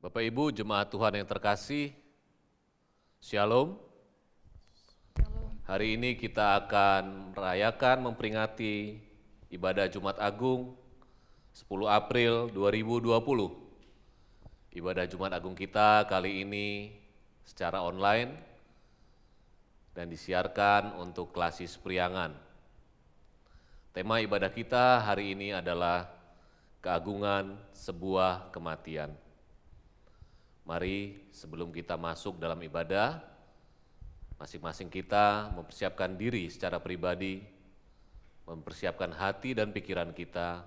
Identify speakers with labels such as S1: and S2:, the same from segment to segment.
S1: Bapak Ibu jemaat Tuhan yang terkasih, Shalom. Hari ini kita akan merayakan, memperingati ibadah Jumat Agung 10 April 2020. Ibadah Jumat Agung kita kali ini secara online dan disiarkan untuk klasis priangan. Tema ibadah kita hari ini adalah keagungan sebuah kematian. Mari sebelum kita masuk dalam ibadah, masing-masing kita mempersiapkan diri secara pribadi, mempersiapkan hati dan pikiran kita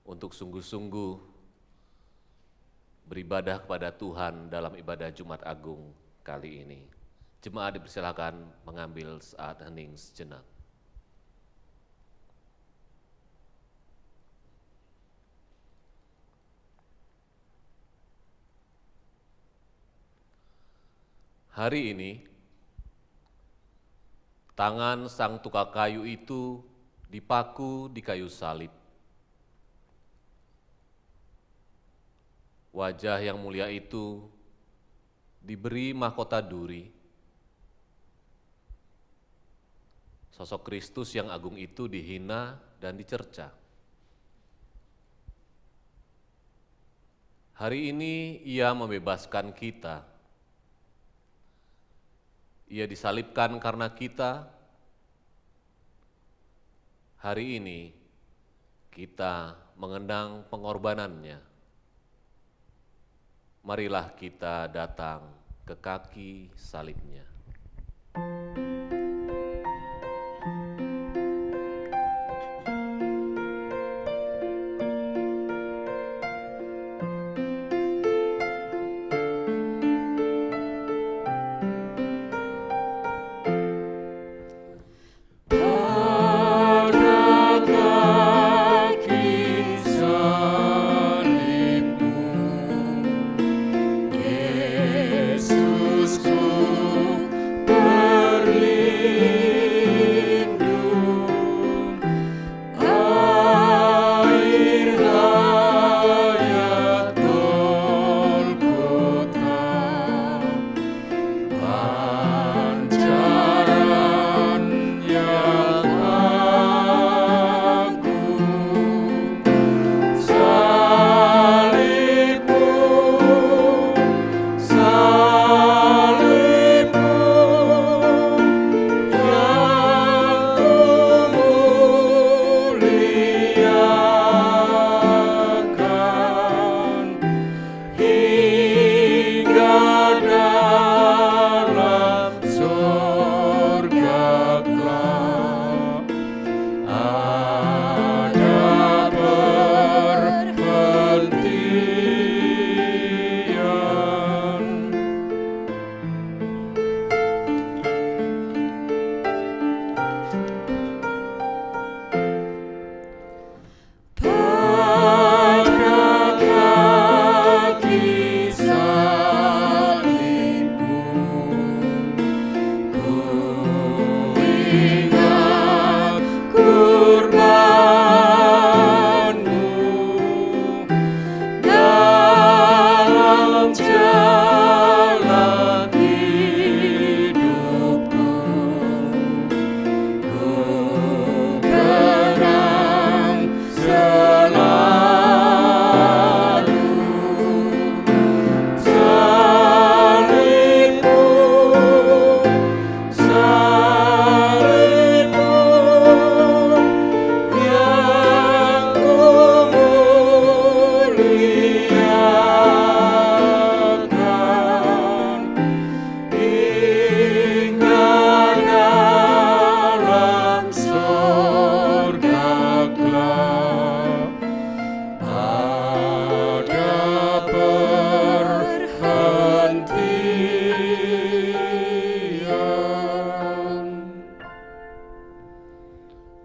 S1: untuk sungguh-sungguh beribadah kepada Tuhan dalam ibadah Jumat Agung kali ini. Jemaat dipersilakan mengambil saat hening sejenak. Hari ini, tangan sang tukang kayu itu dipaku di kayu salib. Wajah yang mulia itu diberi mahkota duri. Sosok Kristus yang agung itu dihina dan dicerca. Hari ini Ia membebaskan kita. Ia disalibkan karena kita. Hari ini kita mengenang pengorbanannya. Marilah kita datang ke kaki salibnya.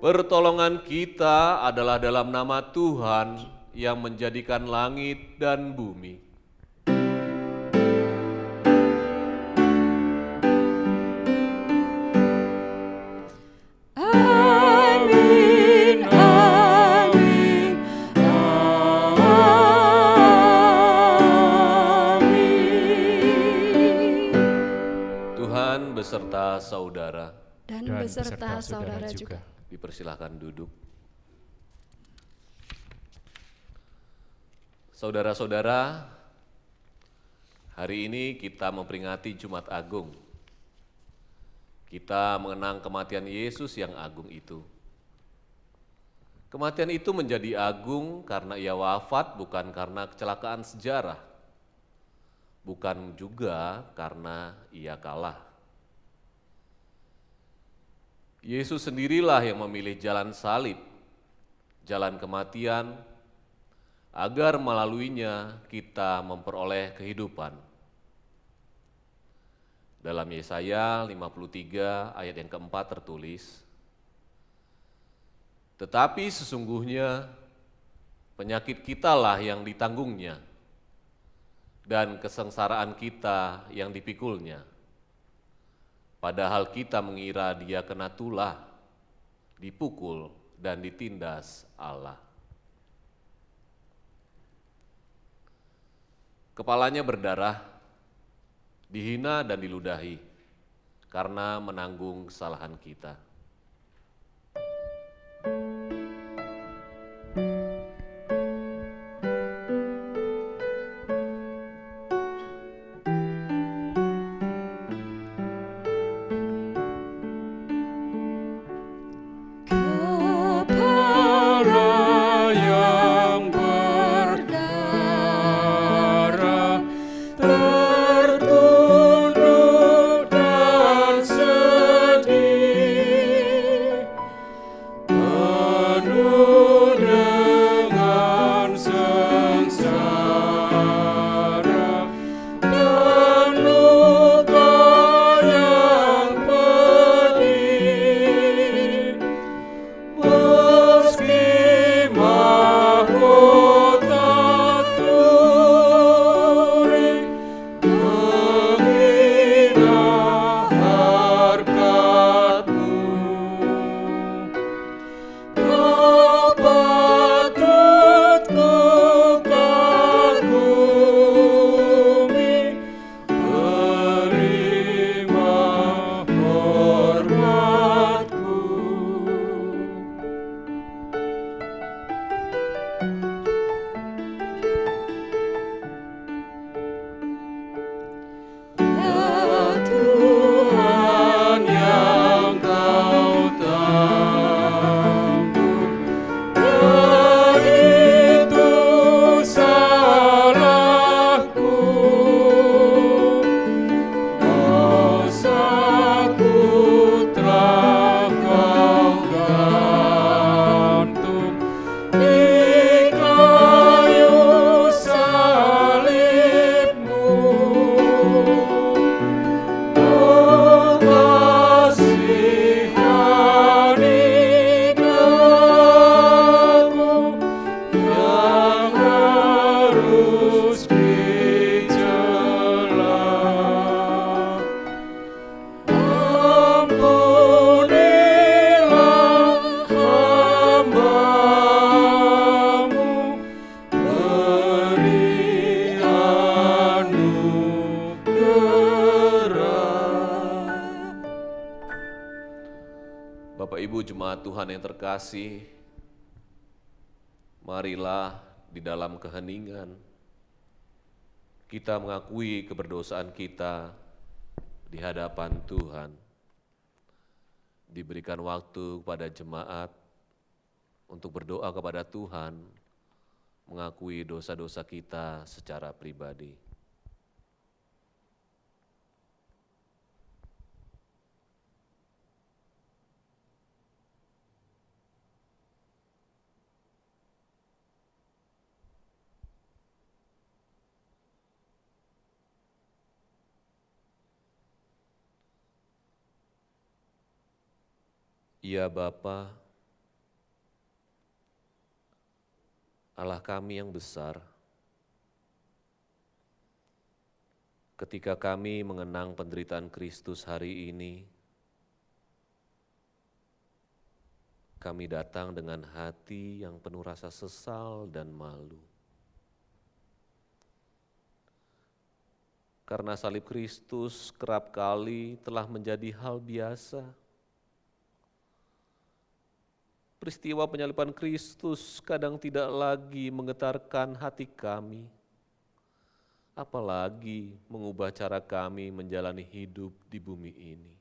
S1: Pertolongan kita adalah dalam nama Tuhan yang menjadikan langit dan bumi.
S2: Amin, amin, amin.
S1: beserta saudara.
S2: dan beserta saudara juga.
S1: Dipersilahkan duduk. Saudara-saudara, hari ini kita memperingati Jumat Agung. Kita mengenang kematian Yesus yang agung itu. Kematian itu menjadi agung karena ia wafat bukan karena kecelakaan sejarah, bukan juga karena ia kalah. Yesus sendirilah yang memilih jalan salib, jalan kematian, agar melaluinya kita memperoleh kehidupan. Dalam Yesaya 53 ayat yang keempat tertulis, tetapi sesungguhnya penyakit kitalah yang ditanggungnya, dan kesengsaraan kita yang dipikulnya. Padahal kita mengira dia kena tulah, dipukul dan ditindas Allah. Kepalanya berdarah, dihina dan diludahi karena menanggung kesalahan kita.
S2: Kepala yang berdarah tertunduk dan sedih, penuh dengan sengsara dan luka yang pedih. Meski mahkota turi menghina harkat-Mu, Kau patut Ku kagumi, terima hormat-Ku. Ya Tuhan yang Kau tanggung, yaitu salahku, dosaku telah Kau gantung di kayu salib-Mu. Oh, kasihani aku yang harus dicela. Ampunilah hamba-Mu, beri anugerah.
S1: Bapak Ibu jemaat Tuhan yang terkasih, marilah di dalam keheningan kita mengakui keberdosaan kita di hadapan Tuhan. Diberikan waktu kepada jemaat untuk berdoa kepada Tuhan, mengakui dosa-dosa kita secara pribadi. Ya Bapa, Allah kami yang besar, ketika kami mengenang penderitaan Kristus hari ini, kami datang dengan hati yang penuh rasa sesal dan malu. Karena salib Kristus kerap kali telah menjadi hal biasa. Peristiwa penyaliban Kristus kadang tidak lagi menggetarkan hati kami, apalagi mengubah cara kami menjalani hidup di bumi ini.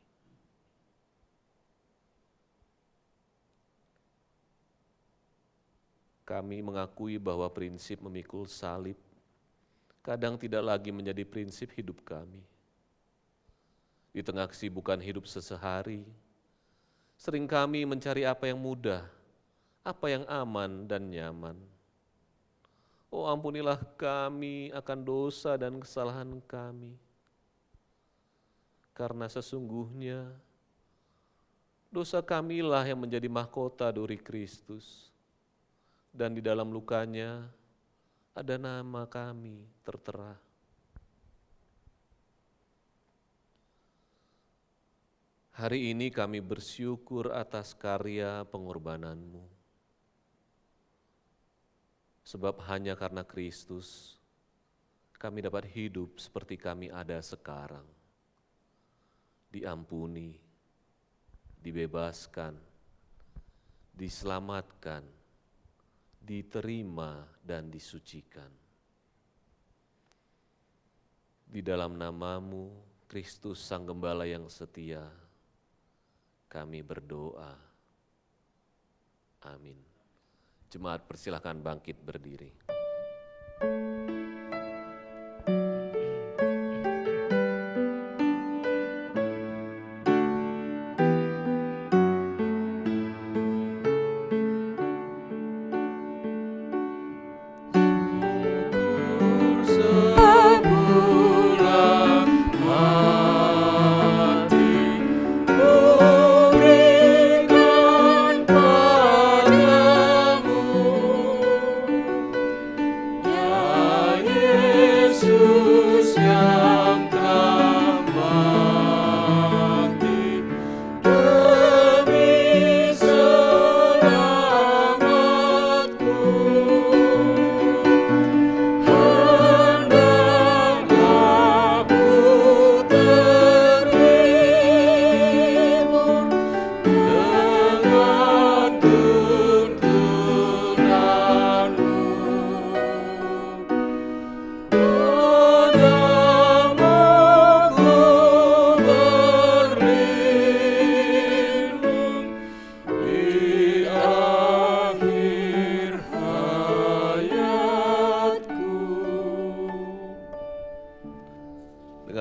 S1: Kami mengakui bahwa prinsip memikul salib kadang tidak lagi menjadi prinsip hidup kami. Di tengah kesibukan hidup sehari-hari, sering kami mencari apa yang mudah, apa yang aman dan nyaman. Oh, ampunilah kami akan dosa dan kesalahan kami. Karena sesungguhnya dosa kamilah yang menjadi mahkota duri Kristus. Dan di dalam lukanya ada nama kami tertera. Hari ini kami bersyukur atas karya pengorbanan-Mu. Sebab hanya karena Kristus, kami dapat hidup seperti kami ada sekarang. Diampuni, dibebaskan, diselamatkan, diterima dan disucikan. Di dalam nama-Mu, Kristus Sang Gembala yang setia, kami berdoa. Amin. Jemaat persilahkan bangkit berdiri.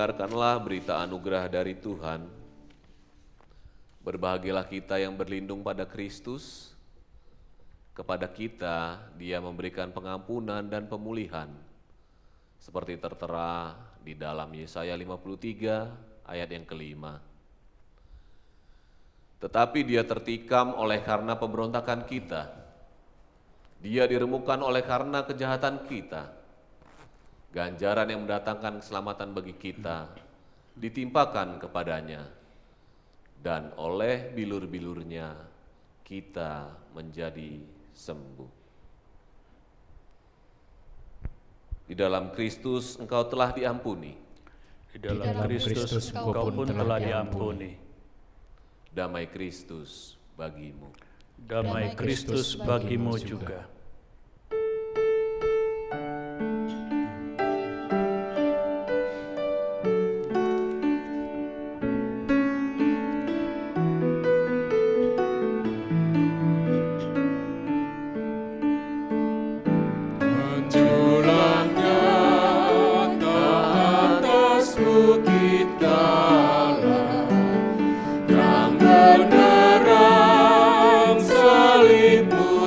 S1: Dengarkanlah berita anugerah dari Tuhan. Berbahagialah kita yang berlindung pada Kristus. Kepada kita Dia memberikan pengampunan dan pemulihan, seperti tertera di dalam Yesaya 53 ayat yang kelima. Tetapi Dia tertikam oleh karena pemberontakan kita. Dia diremukkan oleh karena kejahatan kita. Ganjaran yang mendatangkan keselamatan bagi kita ditimpakan kepadanya, dan oleh bilur-bilurnya kita menjadi sembuh. Di dalam Kristus engkau telah diampuni.
S2: Di dalam Kristus engkau pun telah diampuni.
S1: Damai Kristus bagimu.
S2: Damai Kristus bagimu juga.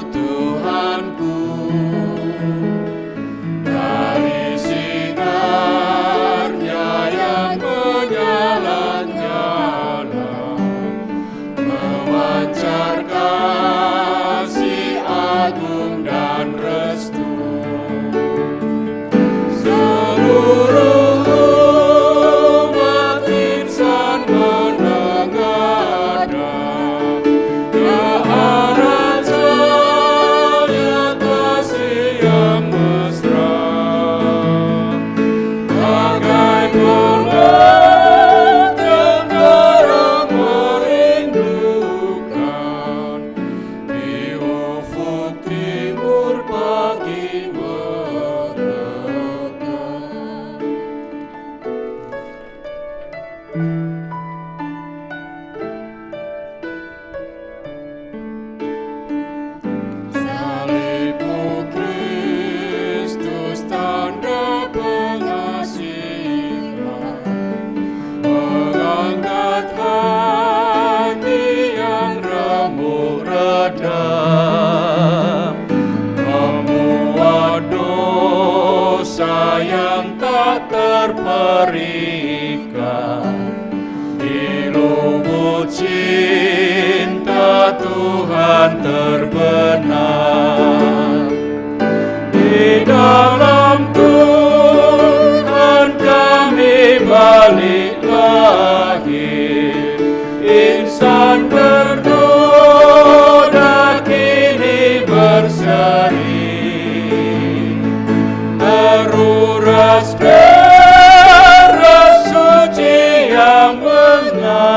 S3: Tuhan
S2: terperikat di lubuk cinta Tuhan terbenar. Di dalam Tuhan kami balik lahir, insan bernoda kini berseri, teruras darah suci yang mengalir,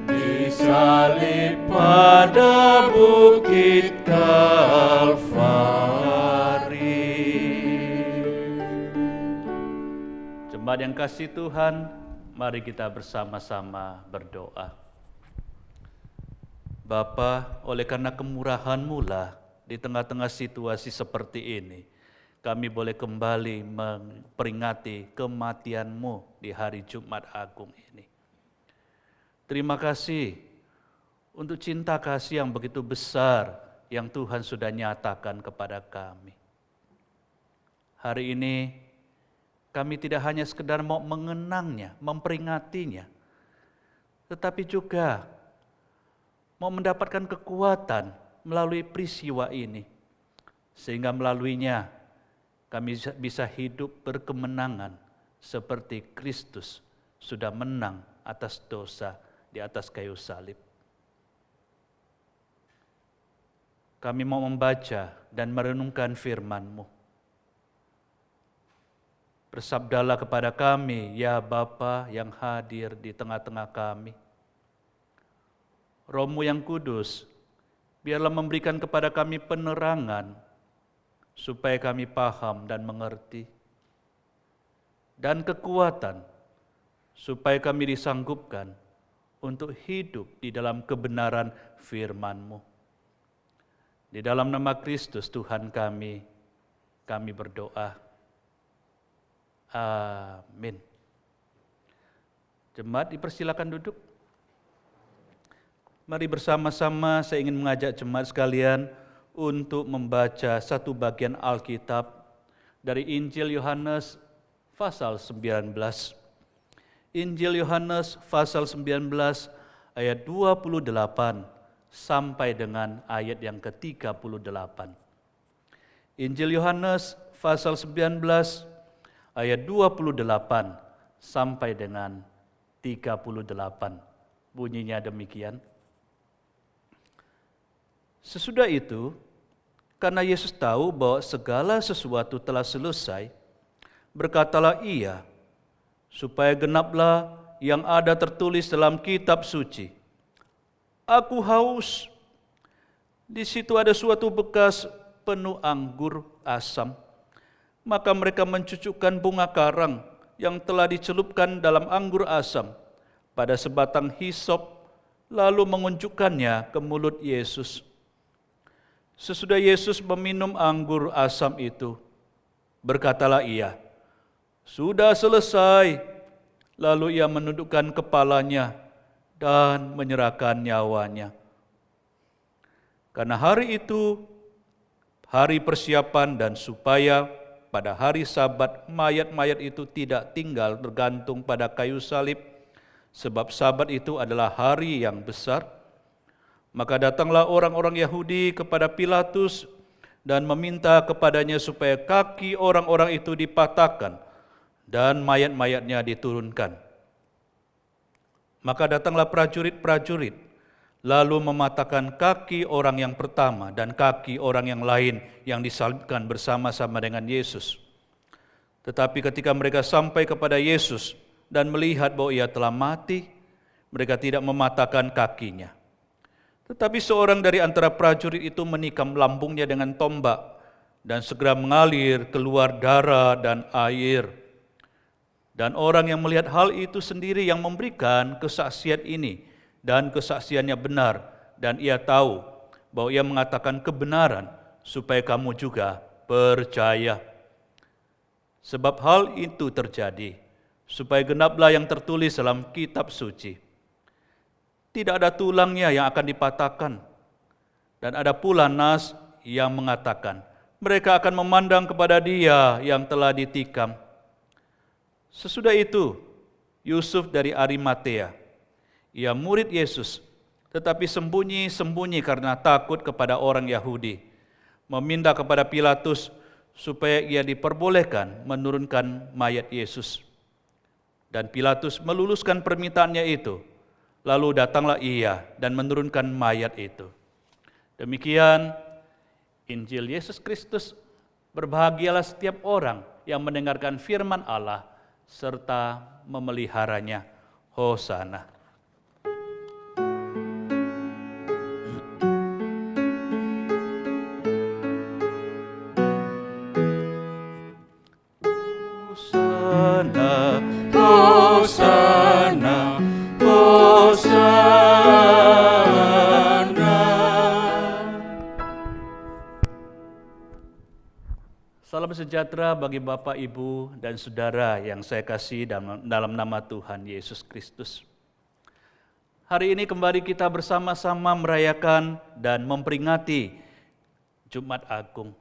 S2: disalib pada bukit Kalvari. Jemaat yang kasih Tuhan, mari kita bersama-sama berdoa. Bapa, oleh karena kemurahan-Mu lah, di tengah-tengah situasi seperti ini, kami boleh kembali memperingati kematian-Mu di hari Jumat Agung ini. Terima kasih untuk cinta kasih yang begitu besar yang Tuhan sudah nyatakan kepada kami. Hari ini kami tidak hanya sekedar mau mengenangnya, memperingatinya, tetapi juga mau mendapatkan kekuatan melalui peristiwa ini, sehingga melaluinya kami bisa hidup berkemenangan seperti Kristus sudah menang atas dosa di atas kayu salib. Kami mau membaca dan merenungkan firman-Mu. Bersabdalah kepada kami, ya Bapa yang hadir di tengah-tengah kami. Roh-Mu yang kudus, biarlah memberikan kepada kami penerangan, supaya kami paham dan mengerti, dan kekuatan, supaya kami disanggupkan untuk hidup di dalam kebenaran firman-Mu. Di dalam nama Kristus Tuhan kami berdoa. Amin. Jemaat dipersilakan duduk. Mari bersama-sama saya ingin mengajak jemaat sekalian untuk membaca satu bagian Alkitab dari Injil Yohanes pasal 19. Injil Yohanes pasal 19 ayat 28 sampai dengan ayat yang ke-38. Injil Yohanes pasal 19 ayat 28 sampai dengan 38. Bunyinya demikian. Sesudah itu, karena Yesus tahu bahwa segala sesuatu telah selesai, berkatalah Ia, supaya genaplah yang ada tertulis dalam kitab suci. Aku haus. Di situ ada suatu bekas penuh anggur asam. Maka mereka mencucukkan bunga karang yang telah dicelupkan dalam anggur asam pada sebatang hisop, lalu mengunjukkannya ke mulut Yesus. Sesudah Yesus meminum anggur asam itu, berkatalah Ia, sudah selesai. Lalu Ia menundukkan kepalanya dan menyerahkan nyawanya. Karena hari itu, hari persiapan, dan supaya pada hari Sabat mayat-mayat itu tidak tinggal tergantung pada kayu salib, sebab Sabat itu adalah hari yang besar, maka datanglah orang-orang Yahudi kepada Pilatus dan meminta kepadanya supaya kaki orang-orang itu dipatahkan dan mayat-mayatnya diturunkan. Maka datanglah prajurit-prajurit, lalu mematahkan kaki orang yang pertama dan kaki orang yang lain yang disalibkan bersama-sama dengan Yesus. Tetapi ketika mereka sampai kepada Yesus dan melihat bahwa Ia telah mati, mereka tidak mematahkan kakinya. Tetapi seorang dari antara prajurit itu menikam lambungnya dengan tombak, dan segera mengalir keluar darah dan air. Dan orang yang melihat hal itu sendiri yang memberikan kesaksian ini, dan kesaksiannya benar, dan ia tahu bahwa ia mengatakan kebenaran, supaya kamu juga percaya. Sebab hal itu terjadi, supaya genaplah yang tertulis dalam kitab suci. Tidak ada tulangnya yang akan dipatahkan, dan ada pula nas yang mengatakan, mereka akan memandang kepada Dia yang telah ditikam. Sesudah itu, Yusuf dari Arimatea, ia murid Yesus, tetapi sembunyi-sembunyi karena takut kepada orang Yahudi, meminta kepada Pilatus supaya ia diperbolehkan menurunkan mayat Yesus. Dan Pilatus meluluskan permintaannya itu. Lalu datanglah ia dan menurunkan mayat itu. Demikian Injil Yesus Kristus. Berbahagialah setiap orang yang mendengarkan firman Allah serta memeliharanya. Hosana. Hosana, Hosana, Hosana. Salam sejahtera bagi Bapak, Ibu, dan Saudara yang saya kasih dalam nama Tuhan Yesus Kristus. Hari ini kembali kita bersama-sama merayakan dan memperingati Jumat Agung.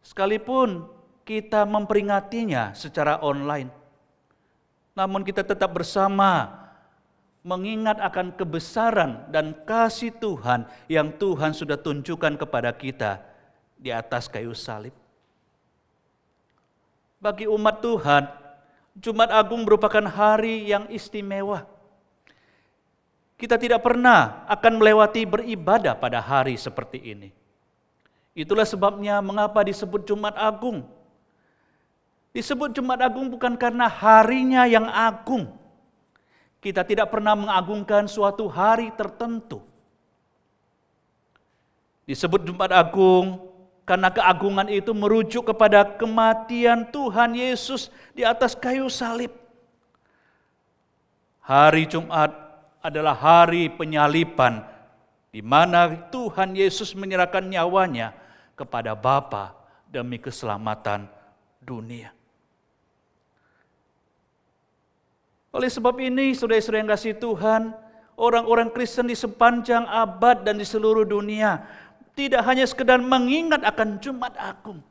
S2: Sekalipun kita memperingatinya secara online, namun kita tetap bersama mengingat akan kebesaran dan kasih Tuhan yang Tuhan sudah tunjukkan kepada kita di atas kayu salib. Bagi umat Tuhan, Jumat Agung merupakan hari yang istimewa. Kita tidak pernah akan melewati beribadah pada hari seperti ini. Itulah sebabnya mengapa disebut Jumat Agung. Disebut Jumat Agung bukan karena harinya yang agung. Kita tidak pernah mengagungkan suatu hari tertentu. Disebut Jumat Agung karena keagungan itu merujuk kepada kematian Tuhan Yesus di atas kayu salib. Hari Jumat adalah hari penyaliban di mana Tuhan Yesus menyerahkan nyawanya kepada Bapa demi keselamatan dunia. Oleh sebab ini, saudara-saudara yang kasih Tuhan, orang-orang Kristen di sepanjang abad dan di seluruh dunia tidak hanya sekedar mengingat akan Jumat Agung,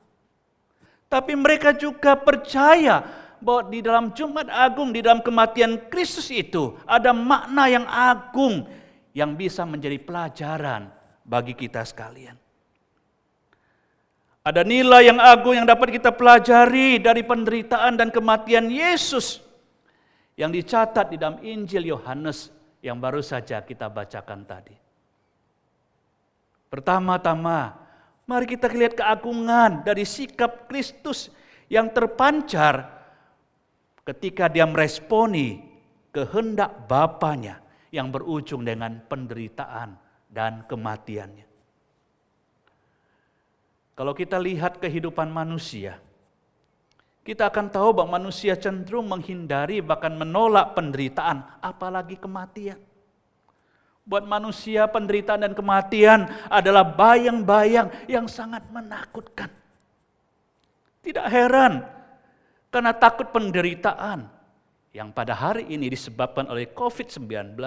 S2: tapi mereka juga percaya bahwa di dalam Jumat Agung, di dalam kematian Kristus itu ada makna yang agung yang bisa menjadi pelajaran bagi kita sekalian. Ada nilai yang agung yang dapat kita pelajari dari penderitaan dan kematian Yesus yang dicatat di dalam Injil Yohanes yang baru saja kita bacakan tadi. Pertama-tama, mari kita lihat keagungan dari sikap Kristus yang terpancar ketika dia meresponi kehendak Bapanya yang berujung dengan penderitaan dan kematiannya. Kalau kita lihat kehidupan manusia, kita akan tahu bahwa manusia cenderung menghindari bahkan menolak penderitaan, apalagi kematian. Buat manusia penderitaan dan kematian adalah bayang-bayang yang sangat menakutkan. Tidak heran karena takut penderitaan yang pada hari ini disebabkan oleh COVID-19.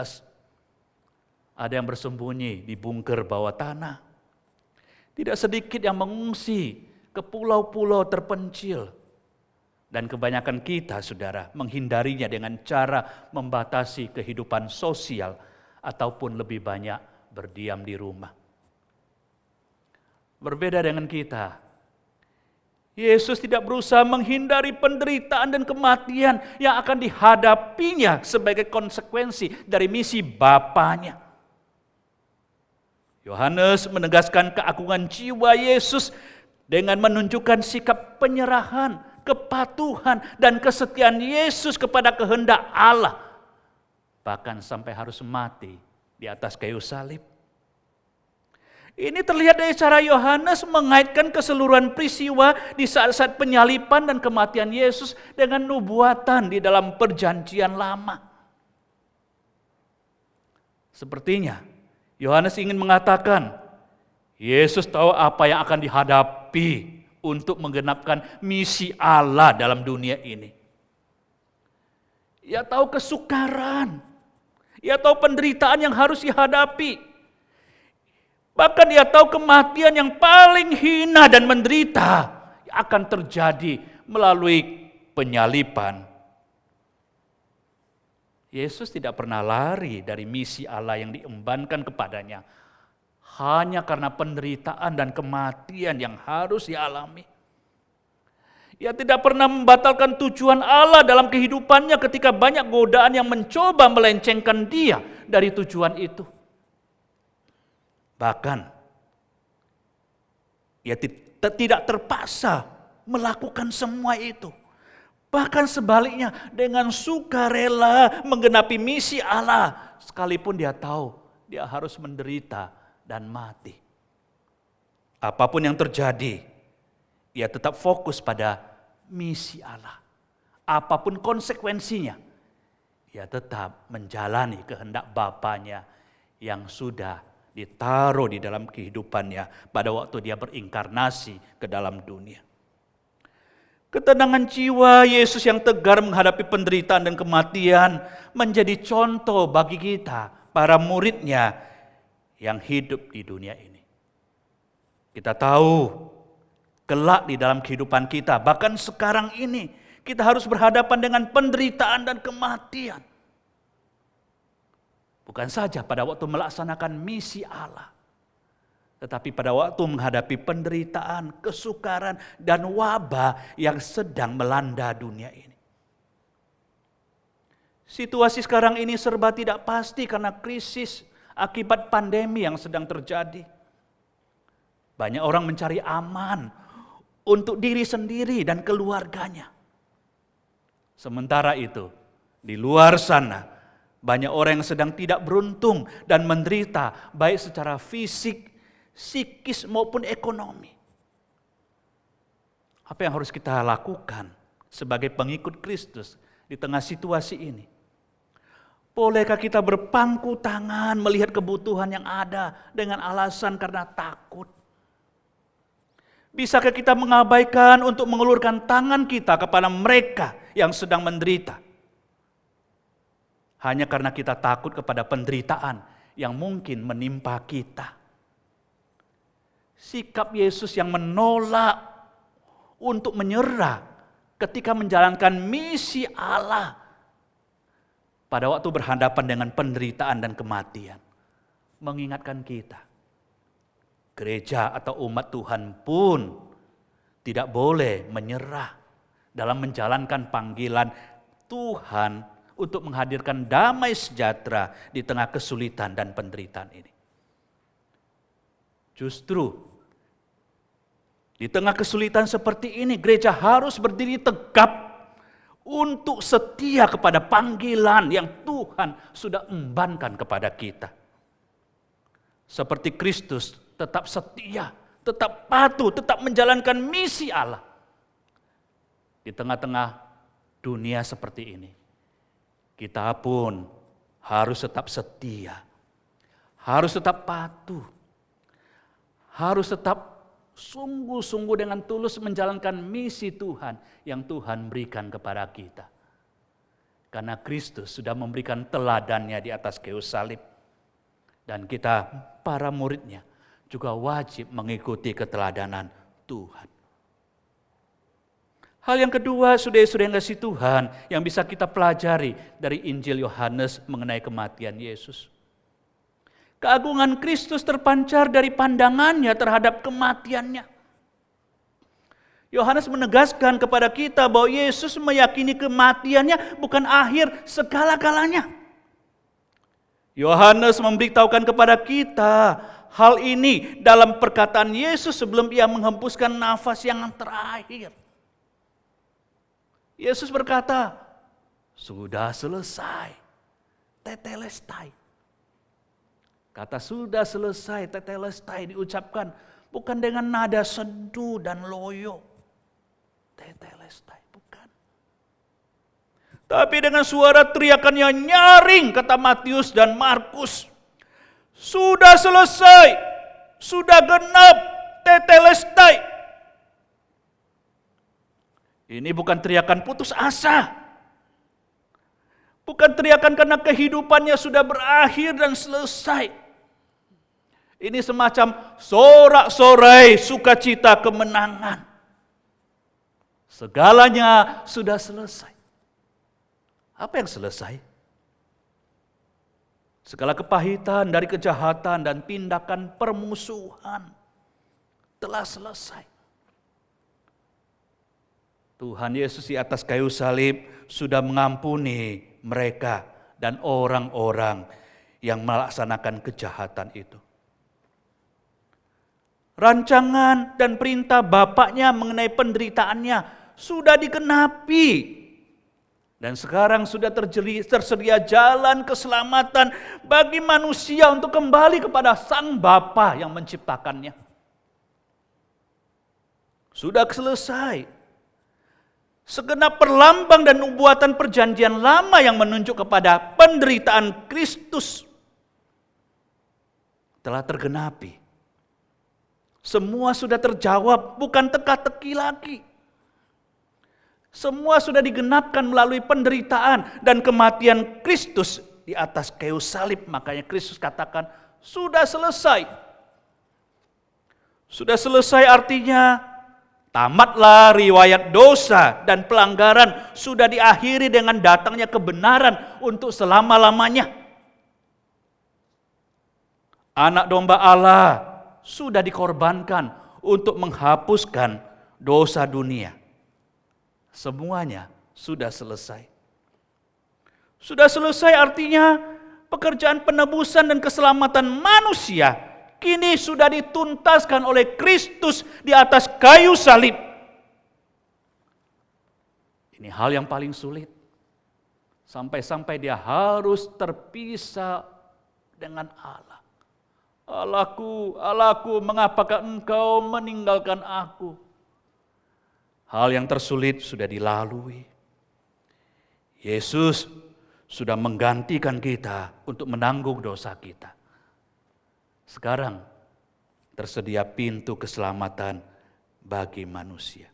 S2: Ada yang bersembunyi di bunker bawah tanah. Tidak sedikit yang mengungsi ke pulau-pulau terpencil. Dan kebanyakan kita, saudara, menghindarinya dengan cara membatasi kehidupan sosial ataupun lebih banyak berdiam di rumah. Berbeda dengan kita, Yesus tidak berusaha menghindari penderitaan dan kematian yang akan dihadapinya sebagai konsekuensi dari misi Bapanya. Yohanes menegaskan keagungan jiwa Yesus dengan menunjukkan sikap penyerahan, kepatuhan, dan kesetiaan Yesus kepada kehendak Allah. Bahkan sampai harus mati di atas kayu salib. Ini terlihat dari cara Yohanes mengaitkan keseluruhan peristiwa di saat-saat penyaliban dan kematian Yesus dengan nubuatan di dalam perjanjian lama. Sepertinya Yohanes ingin mengatakan, Yesus tahu apa yang akan dihadapi untuk menggenapkan misi Allah dalam dunia ini. Ia tahu kesukaran, ia tahu penderitaan yang harus dihadapi. Bahkan dia tahu kematian yang paling hina dan menderita akan terjadi melalui penyaliban. Yesus tidak pernah lari dari misi Allah yang diembankan kepadanya hanya karena penderitaan dan kematian yang harus dialami. Ia tidak pernah membatalkan tujuan Allah dalam kehidupannya ketika banyak godaan yang mencoba melencengkan dia dari tujuan itu. Bahkan, ia tidak terpaksa melakukan semua itu. Bahkan sebaliknya, dengan sukarela menggenapi misi Allah, sekalipun dia tahu dia harus menderita dan mati. Apapun yang terjadi, ia tetap fokus pada misi Allah. Apapun konsekuensinya, ia tetap menjalani kehendak Bapanya yang sudah ditaruh di dalam kehidupannya pada waktu dia berinkarnasi ke dalam dunia. Ketenangan jiwa Yesus yang tegar menghadapi penderitaan dan kematian menjadi contoh bagi kita, para muridnya yang hidup di dunia ini. Kita tahu kelak di dalam kehidupan kita, bahkan sekarang ini kita harus berhadapan dengan penderitaan dan kematian. Bukan saja pada waktu melaksanakan misi Allah, tetapi pada waktu menghadapi penderitaan, kesukaran, dan wabah yang sedang melanda dunia ini. Situasi sekarang ini serba tidak pasti karena krisis akibat pandemi yang sedang terjadi. Banyak orang mencari aman untuk diri sendiri dan keluarganya. Sementara itu, di luar sana, banyak orang yang sedang tidak beruntung dan menderita baik secara fisik, psikis maupun ekonomi. Apa yang harus kita lakukan sebagai pengikut Kristus di tengah situasi ini? Bolehkah kita berpangku tangan melihat kebutuhan yang ada dengan alasan karena takut? Bisakah kita mengabaikan untuk mengulurkan tangan kita kepada mereka yang sedang menderita? Hanya karena kita takut kepada penderitaan yang mungkin menimpa kita. Sikap Yesus yang menolak untuk menyerah ketika menjalankan misi Allah pada waktu berhadapan dengan penderitaan dan kematian mengingatkan kita, gereja atau umat Tuhan pun tidak boleh menyerah dalam menjalankan panggilan Tuhan untuk menghadirkan damai sejahtera di tengah kesulitan dan penderitaan ini. Justru di tengah kesulitan seperti ini, gereja harus berdiri tegap untuk setia kepada panggilan yang Tuhan sudah embankan kepada kita. Seperti Kristus tetap setia, tetap patuh, tetap menjalankan misi Allah. Di tengah-tengah dunia seperti ini, kita pun harus tetap setia, harus tetap patuh, harus tetap sungguh-sungguh dengan tulus menjalankan misi Tuhan yang Tuhan berikan kepada kita. Karena Kristus sudah memberikan teladannya di atas kayu salib. Dan kita, para muridnya, juga wajib mengikuti keteladanan Tuhan. Hal yang kedua, saudara-saudara yang kasih Tuhan, yang bisa kita pelajari dari Injil Yohanes mengenai kematian Yesus. Keagungan Kristus terpancar dari pandangannya terhadap kematiannya. Yohanes menegaskan kepada kita bahwa Yesus meyakini kematiannya bukan akhir segala-galanya. Yohanes memberitahukan kepada kita hal ini dalam perkataan Yesus sebelum ia menghembuskan nafas yang terakhir. Yesus berkata, "Sudah selesai, tetelestai." Kata sudah selesai, tetelestai diucapkan bukan dengan nada seduh dan loyo. Tetelestai, bukan. Tapi dengan suara teriakan yang nyaring, kata Matius dan Markus. Sudah selesai, sudah genap, tetelestai. Ini bukan teriakan putus asa. Bukan teriakan karena kehidupannya sudah berakhir dan selesai. Ini semacam sorak-sorai sukacita kemenangan. Segalanya sudah selesai. Apa yang selesai? Segala kepahitan dari kejahatan dan tindakan permusuhan telah selesai. Tuhan Yesus di atas kayu salib sudah mengampuni mereka dan orang-orang yang melaksanakan kejahatan itu. Rancangan dan perintah Bapaknya mengenai penderitaannya sudah digenapi. Dan sekarang sudah tersedia jalan keselamatan bagi manusia untuk kembali kepada Sang Bapa yang menciptakannya. Sudah selesai. Segenap perlambang dan nubuatan perjanjian lama yang menunjuk kepada penderitaan Kristus telah tergenapi. Semua sudah terjawab, bukan teka-teki lagi. Semua sudah digenapkan melalui penderitaan dan kematian Kristus di atas kayu salib. Makanya Kristus katakan, sudah selesai. Sudah selesai artinya, tamatlah riwayat dosa dan pelanggaran, sudah diakhiri dengan datangnya kebenaran untuk selama-lamanya. Anak domba Allah sudah dikorbankan untuk menghapuskan dosa dunia. Semuanya sudah selesai. Sudah selesai artinya pekerjaan penebusan dan keselamatan manusia kini sudah dituntaskan oleh Kristus di atas kayu salib. Ini hal yang paling sulit. Sampai-sampai dia harus terpisah dengan Allah. Allahku, Allahku, mengapakah engkau meninggalkan aku? Hal yang tersulit sudah dilalui. Yesus sudah menggantikan kita untuk menanggung dosa kita. Sekarang tersedia pintu keselamatan bagi manusia.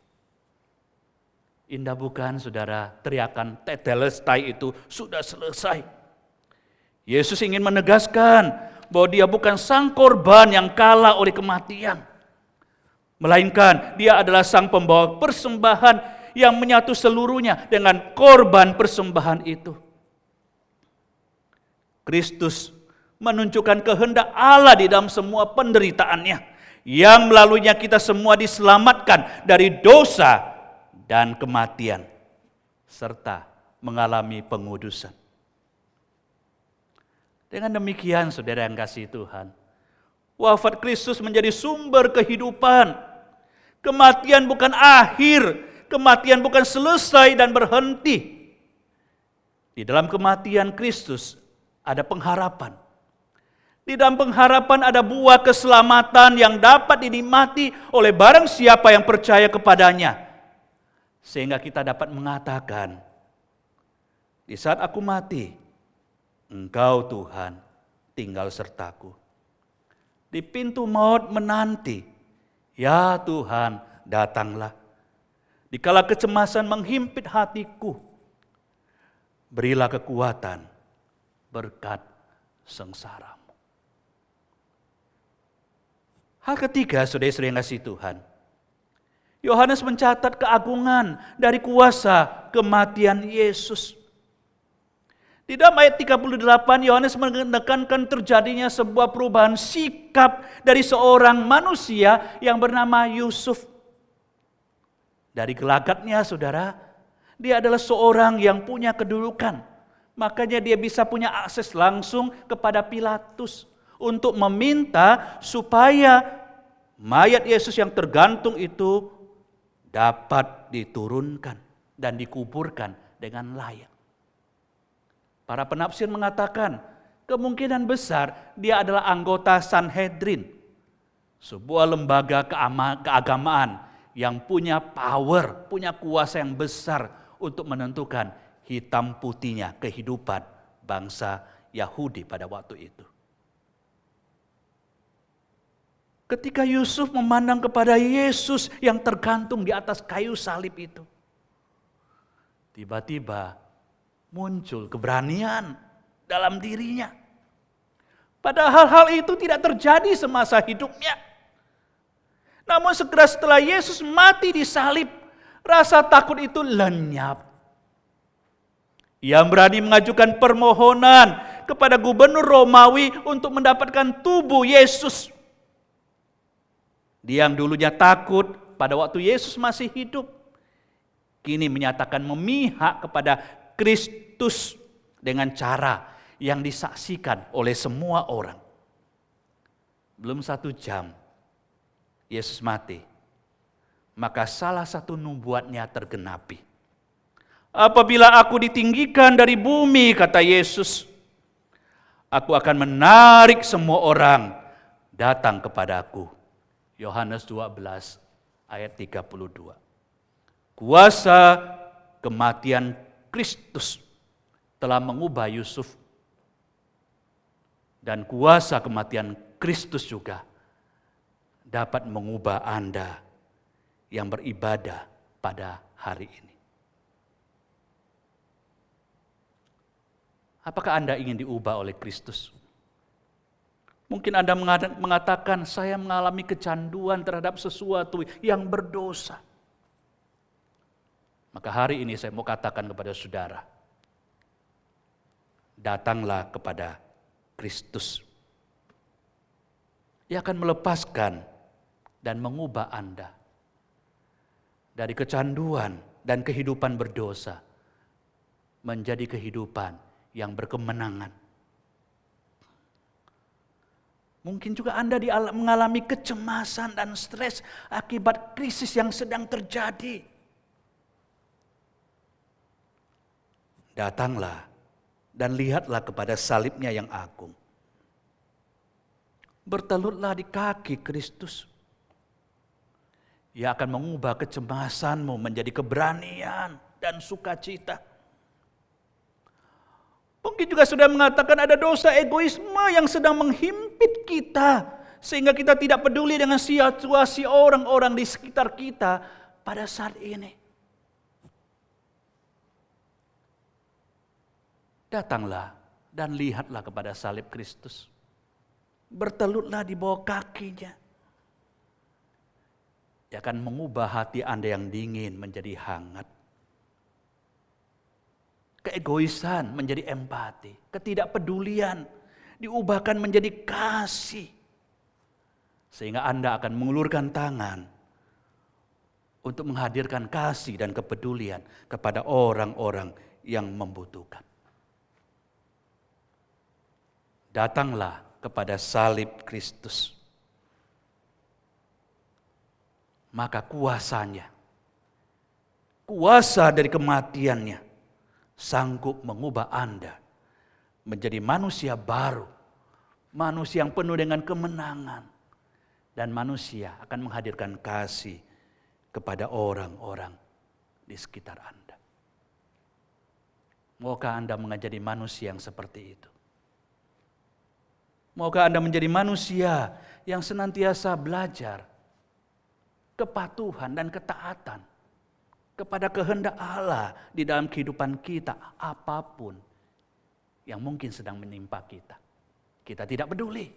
S2: Indah bukan saudara, teriakan tetelestai itu sudah selesai. Yesus ingin menegaskan bahwa dia bukan sang korban yang kalah oleh kematian. Melainkan dia adalah sang pembawa persembahan yang menyatu seluruhnya dengan korban persembahan itu. Kristus menunjukkan kehendak Allah di dalam semua penderitaannya, yang melaluinya kita semua diselamatkan dari dosa dan kematian, serta mengalami pengudusan. Dengan demikian saudara yang kasih Tuhan, wafat Kristus menjadi sumber kehidupan. Kematian bukan akhir, kematian bukan selesai dan berhenti. Di dalam kematian Kristus ada pengharapan. Di dalam pengharapan ada buah keselamatan yang dapat dinikmati oleh barang siapa yang percaya kepadanya. Sehingga kita dapat mengatakan, di saat aku mati, Engkau Tuhan tinggal sertaku. Di pintu maut menanti, ya Tuhan datanglah. Dikala kecemasan menghimpit hatiku, berilah kekuatan berkat sengsaramu. Hal ketiga, saudara-saudara yang kasih Tuhan, Yohanes mencatat keagungan dari kuasa kematian Yesus. Di dalam ayat 38, Yohanes menekankan terjadinya sebuah perubahan sikap dari seorang manusia yang bernama Yusuf. Dari gelagatnya, saudara, dia adalah seorang yang punya kedudukan. Makanya dia bisa punya akses langsung kepada Pilatus untuk meminta supaya mayat Yesus yang tergantung itu dapat diturunkan dan dikuburkan dengan layak. Para penafsir mengatakan kemungkinan besar dia adalah anggota Sanhedrin, sebuah lembaga keagamaan yang punya power, punya kuasa yang besar untuk menentukan hitam putihnya kehidupan bangsa Yahudi pada waktu itu. Ketika Yusuf memandang kepada Yesus yang tergantung di atas kayu salib itu, tiba-tiba muncul keberanian dalam dirinya. Padahal hal itu tidak terjadi semasa hidupnya. Namun segera setelah Yesus mati di salib, rasa takut itu lenyap. Ia berani mengajukan permohonan kepada gubernur Romawi untuk mendapatkan tubuh Yesus. Dia yang dulunya takut pada waktu Yesus masih hidup, kini menyatakan memihak kepada Kristus dengan cara yang disaksikan oleh semua orang. Belum 1 jam Yesus mati, maka salah satu nubuatnya tergenapi. Apabila aku ditinggikan dari bumi, kata Yesus, aku akan menarik semua orang datang kepadaku. Yohanes 12 ayat 32. Kuasa kematian Kristus telah mengubah Yusuf. Dan kuasa kematian Kristus juga dapat mengubah Anda yang beribadah pada hari ini. Apakah Anda ingin diubah oleh Kristus? Mungkin Anda mengatakan, saya mengalami kecanduan terhadap sesuatu yang berdosa. Maka hari ini saya mau katakan kepada saudara, datanglah kepada Kristus. Ia akan melepaskan dan mengubah Anda dari kecanduan dan kehidupan berdosa menjadi kehidupan yang berkemenangan. Mungkin juga Anda mengalami kecemasan dan stres akibat krisis yang sedang terjadi. Datanglah dan lihatlah kepada salibnya yang agung. Bertelurlah di kaki Kristus. Ia akan mengubah kecemasanmu menjadi keberanian dan sukacita. Mungkin juga sudah mengatakan ada dosa egoisme yang sedang menghimpit kita, sehingga kita tidak peduli dengan situasi orang-orang di sekitar kita pada saat ini. Datanglah dan lihatlah kepada salib Kristus. Bertelurlah di bawah kakinya. Dia akan mengubah hati Anda yang dingin menjadi hangat. Keegoisan menjadi empati. Ketidakpedulian diubahkan menjadi kasih. Sehingga Anda akan mengulurkan tangan untuk menghadirkan kasih dan kepedulian kepada orang-orang yang membutuhkan. Datanglah kepada salib Kristus. Maka kuasanya, kuasa dari kematiannya, sanggup mengubah Anda menjadi manusia baru. Manusia yang penuh dengan kemenangan. Dan manusia akan menghadirkan kasih kepada orang-orang di sekitar Anda. Maukah Anda menjadi manusia yang seperti itu? Maukah Anda menjadi manusia yang senantiasa belajar kepatuhan dan ketaatan kepada kehendak Allah di dalam kehidupan kita, apapun yang mungkin sedang menimpa kita. Kita tidak peduli.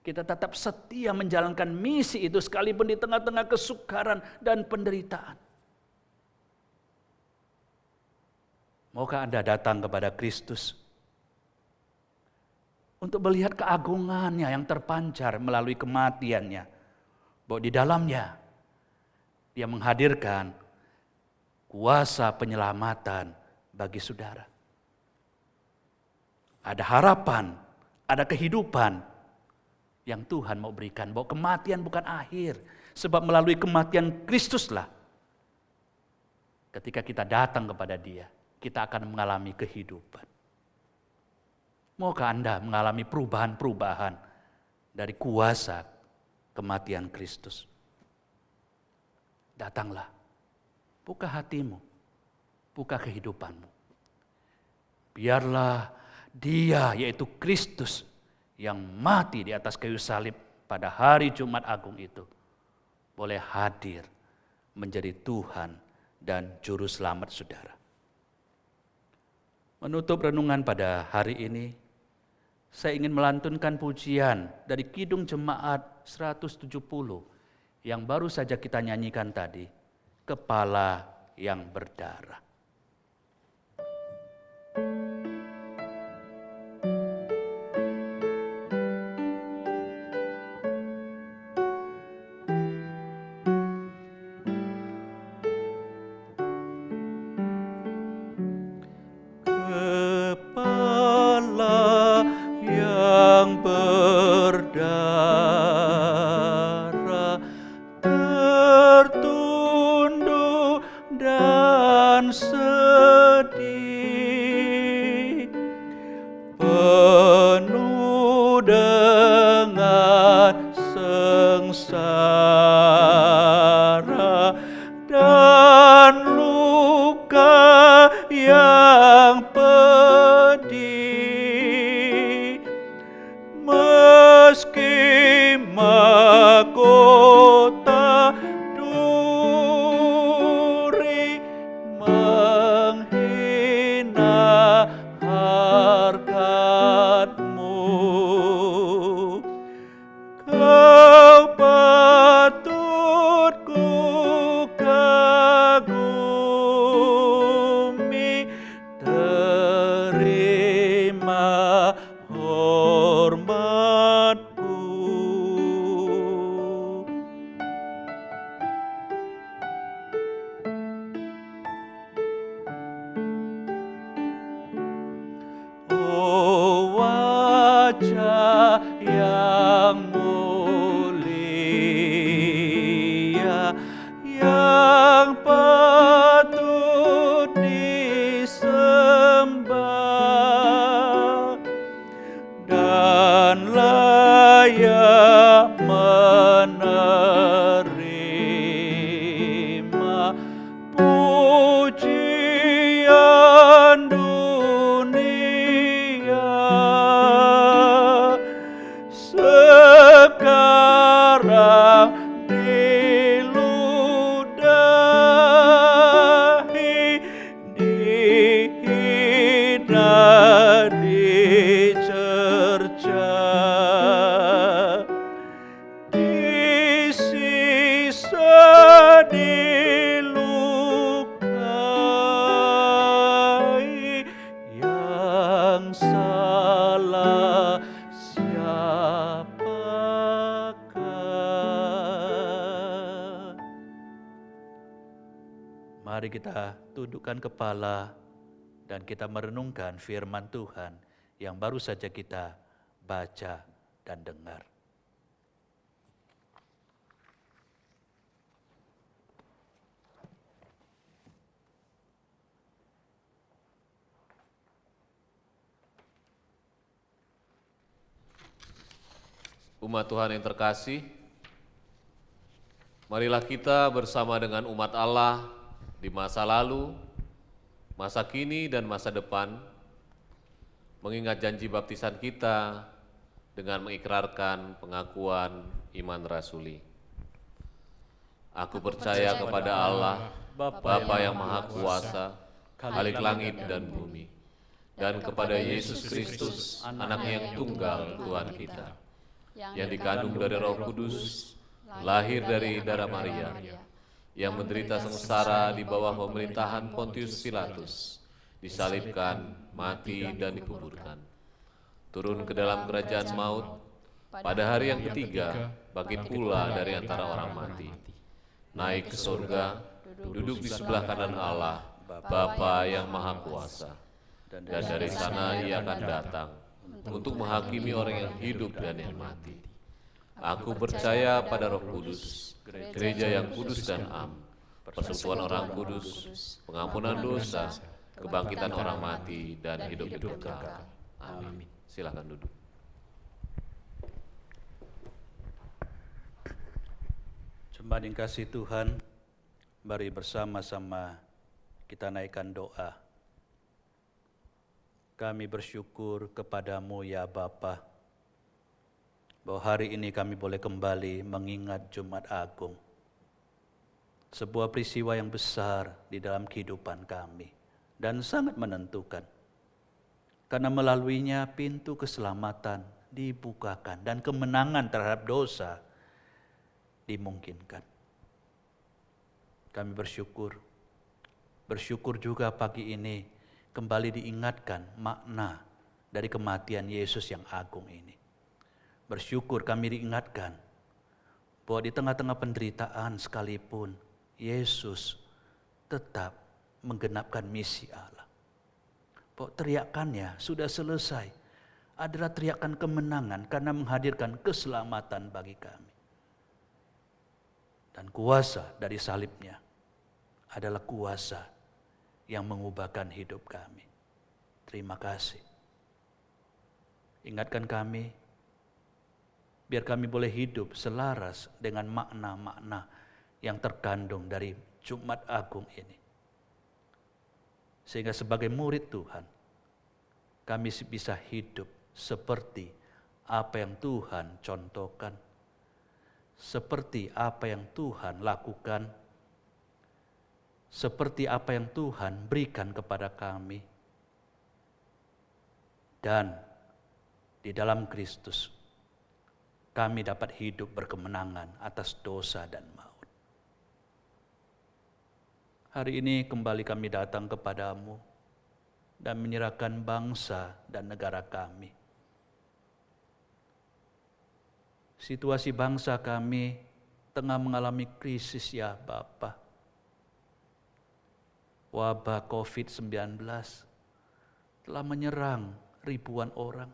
S2: Kita tetap setia menjalankan misi itu sekalipun di tengah-tengah kesukaran dan penderitaan. Maukah Anda datang kepada Kristus untuk melihat keagungannya yang terpancar melalui kematiannya, bahwa di dalamnya Dia menghadirkan kuasa penyelamatan bagi saudara. Ada harapan, ada kehidupan yang Tuhan mau berikan, bahwa kematian bukan akhir, sebab melalui kematian Kristuslah ketika kita datang kepada Dia, kita akan mengalami kehidupan. Maukah Anda mengalami perubahan-perubahan dari kuasa kematian Kristus? Datanglah, buka hatimu, buka kehidupanmu. Biarlah Dia, yaitu Kristus, yang mati di atas kayu salib pada hari Jumat Agung itu, boleh hadir menjadi Tuhan dan Juru Selamat saudara. Menutup renungan pada hari ini, saya ingin melantunkan pujian dari Kidung Jemaat 170 yang baru saja kita nyanyikan tadi, Kepala yang Berdarah. Kepala yang berdarah, tertunduk dan sedih, penuh dengan sengsara dan luka yang pedih, meski mahkota duri menghina harkat-Mu, Kau patut ku kagumi, terima hormat-Ku. Oh wajah yang mulia, yang patut disembah dan layak menerima pujian dunia, sekarang diludahi, dihina, dicerca, disiksa, dilukai, yang salah siapakah? Mari kita tundukkan kepala dan kita merenungkan firman Tuhan yang baru saja kita baca dan dengar.
S1: Umat Tuhan yang terkasih, marilah kita bersama dengan umat Allah di masa lalu, masa kini, dan masa depan, mengingat janji baptisan kita dengan mengikrarkan pengakuan iman rasuli. Aku percaya kepada Allah, Bapa yang Maha Kuasa, Khalik langit dan bumi, dan kepada Yesus Kristus, Anaknya yang tunggal Tuhan kita, yang dikandung dari Roh Kudus, lahir dari darah Maria, yang menderita sengsara di bawah pemerintahan Pontius Pilatus, disalibkan, mati, dan dikuburkan, turun ke dalam kerajaan maut, pada hari yang ketiga bangkit pula dari antara orang mati, naik ke surga, duduk di sebelah kanan Allah, Bapa yang Maha Kuasa, dan dari sana Ia akan datang untuk menghakimi orang yang hidup dan yang mati. Aku percaya pada Roh Kudus, gereja yang kudus dan am, persekutuan orang kudus, pengampunan dosa, kebangkitan orang mati, dan hidup kekal. Amin. Silakan duduk.
S2: Jemaat yang kasih Tuhan, mari bersama-sama kita naikkan doa. Kami bersyukur kepadamu ya Bapa, bahwa hari ini kami boleh kembali mengingat Jumat Agung. Sebuah peristiwa yang besar di dalam kehidupan kami dan sangat menentukan. Karena melaluinya pintu keselamatan dibukakan dan kemenangan terhadap dosa dimungkinkan. Kami bersyukur juga pagi ini kembali diingatkan makna dari kematian Yesus yang agung ini. Bersyukur kami diingatkan bahwa di tengah-tengah penderitaan sekalipun Yesus tetap menggenapkan misi Allah. Bahwa teriakannya sudah selesai adalah teriakan kemenangan karena menghadirkan keselamatan bagi kami. Dan kuasa dari salibnya adalah kuasa yang mengubahkan hidup kami. Terima kasih. Ingatkan kami, biar kami boleh hidup selaras dengan makna-makna yang terkandung dari Jumat Agung ini. Sehingga sebagai murid Tuhan, kami bisa hidup seperti apa yang Tuhan contohkan, seperti apa yang Tuhan lakukan, seperti apa yang Tuhan berikan kepada kami. Dan di dalam Kristus, kami dapat hidup berkemenangan atas dosa dan maut. Hari ini kembali kami datang kepadamu dan menyerahkan bangsa dan negara kami. Situasi bangsa kami tengah mengalami krisis ya Bapa. Wabah COVID-19 telah menyerang ribuan orang.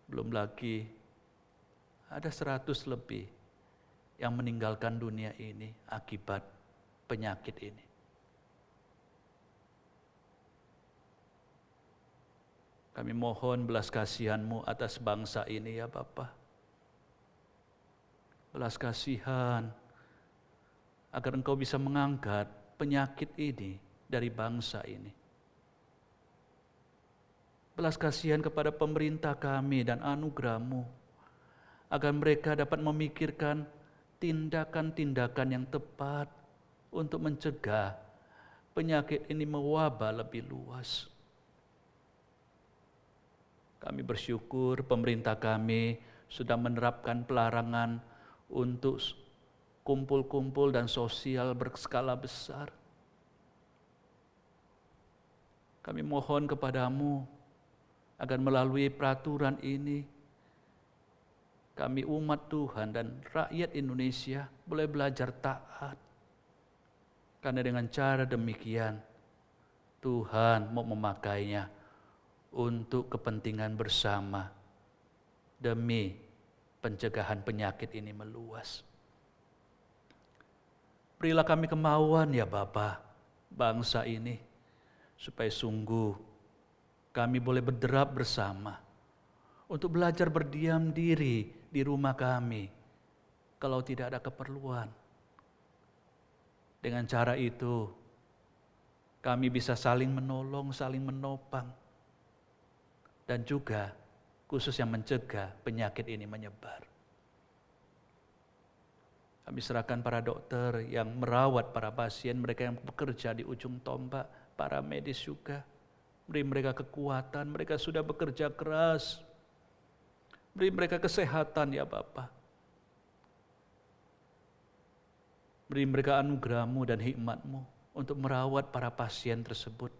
S2: Belum lagi ada 100 lebih yang meninggalkan dunia ini akibat penyakit ini. Kami mohon belas kasihan-Mu atas bangsa ini ya Bapa. Belas kasihan agar Engkau bisa mengangkat penyakit ini dari bangsa ini. Belas kasihan kepada pemerintah kami dan anugerah-Mu, agar mereka dapat memikirkan tindakan-tindakan yang tepat untuk mencegah penyakit ini mewabah lebih luas. Kami bersyukur pemerintah kami sudah menerapkan pelarangan untuk kumpul-kumpul dan sosial berskala besar. Kami mohon kepadamu agar melalui peraturan ini, kami umat Tuhan dan rakyat Indonesia boleh belajar taat. Karena dengan cara demikian, Tuhan mau memakainya untuk kepentingan bersama demi pencegahan penyakit ini meluas. Berilah kami kemauan ya Bapa, bangsa ini, supaya sungguh kami boleh berderap bersama untuk belajar berdiam diri di rumah kami kalau tidak ada keperluan. Dengan cara itu, kami bisa saling menolong, saling menopang, dan juga khusus yang mencegah penyakit ini menyebar. Kami serahkan para dokter yang merawat para pasien, mereka yang bekerja di ujung tombak, para medis juga. Beri mereka kekuatan, mereka sudah bekerja keras. Beri mereka kesehatan ya Bapa. Beri mereka anugerah-Mu dan hikmat-Mu untuk merawat para pasien tersebut.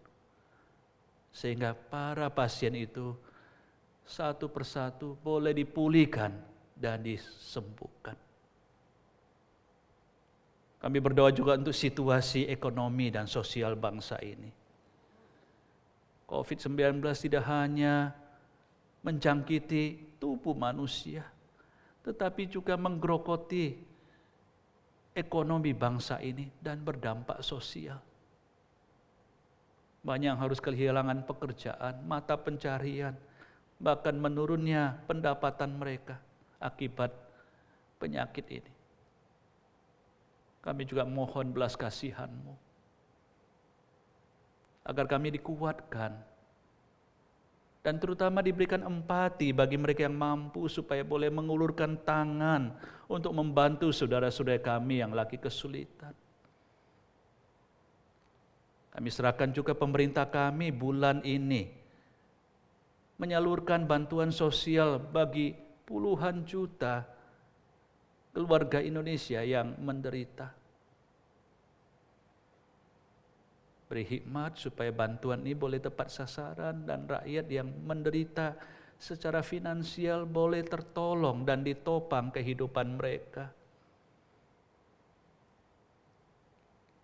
S2: Sehingga para pasien itu satu persatu boleh dipulihkan dan disembuhkan. Kami berdoa juga untuk situasi ekonomi dan sosial bangsa ini. COVID-19 tidak hanya menjangkiti tubuh manusia, tetapi juga menggerogoti ekonomi bangsa ini dan berdampak sosial. Banyak yang harus kehilangan pekerjaan, mata pencarian, bahkan menurunnya pendapatan mereka akibat penyakit ini. Kami juga mohon belas kasihan-Mu, agar kami dikuatkan, dan terutama diberikan empati bagi mereka yang mampu supaya boleh mengulurkan tangan untuk membantu saudara-saudara kami yang lagi kesulitan. Kami serahkan juga pemerintah kami bulan ini menyalurkan bantuan sosial bagi puluhan juta keluarga Indonesia yang menderita. Beri hikmat supaya bantuan ini boleh tepat sasaran dan rakyat yang menderita secara finansial boleh tertolong dan ditopang kehidupan mereka.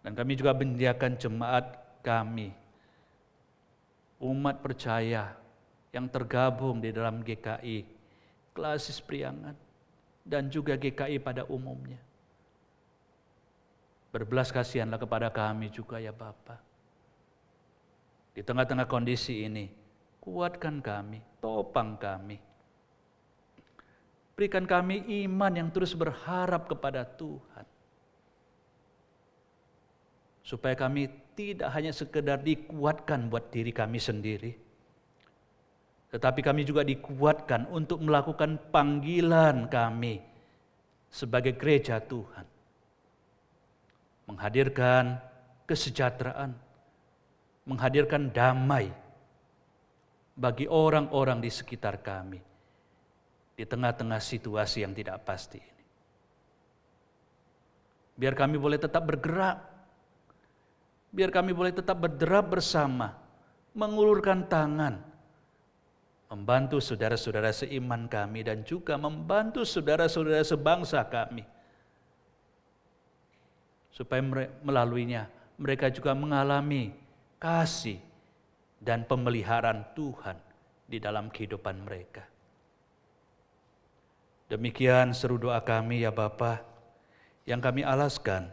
S2: Dan kami juga menyediakan jemaat kami, umat percaya yang tergabung di dalam GKI, Klasis Priangan, dan juga GKI pada umumnya. Berbelas kasihanlah kepada kami juga ya Bapa. Di tengah-tengah kondisi ini, kuatkan kami, topang kami. Berikan kami iman yang terus berharap kepada Tuhan. Supaya kami tidak hanya sekedar dikuatkan buat diri kami sendiri, tetapi kami juga dikuatkan untuk melakukan panggilan kami sebagai gereja Tuhan. Menghadirkan kesejahteraan, menghadirkan damai bagi orang-orang di sekitar kami di tengah-tengah situasi yang tidak pasti ini. Biar kami boleh tetap bergerak, biar kami boleh tetap berderap bersama, mengulurkan tangan, membantu saudara-saudara seiman kami dan juga membantu saudara-saudara sebangsa kami. Supaya melaluinya mereka juga mengalami kasih dan pemeliharaan Tuhan di dalam kehidupan mereka. Demikian seru doa kami ya Bapa, yang kami alaskan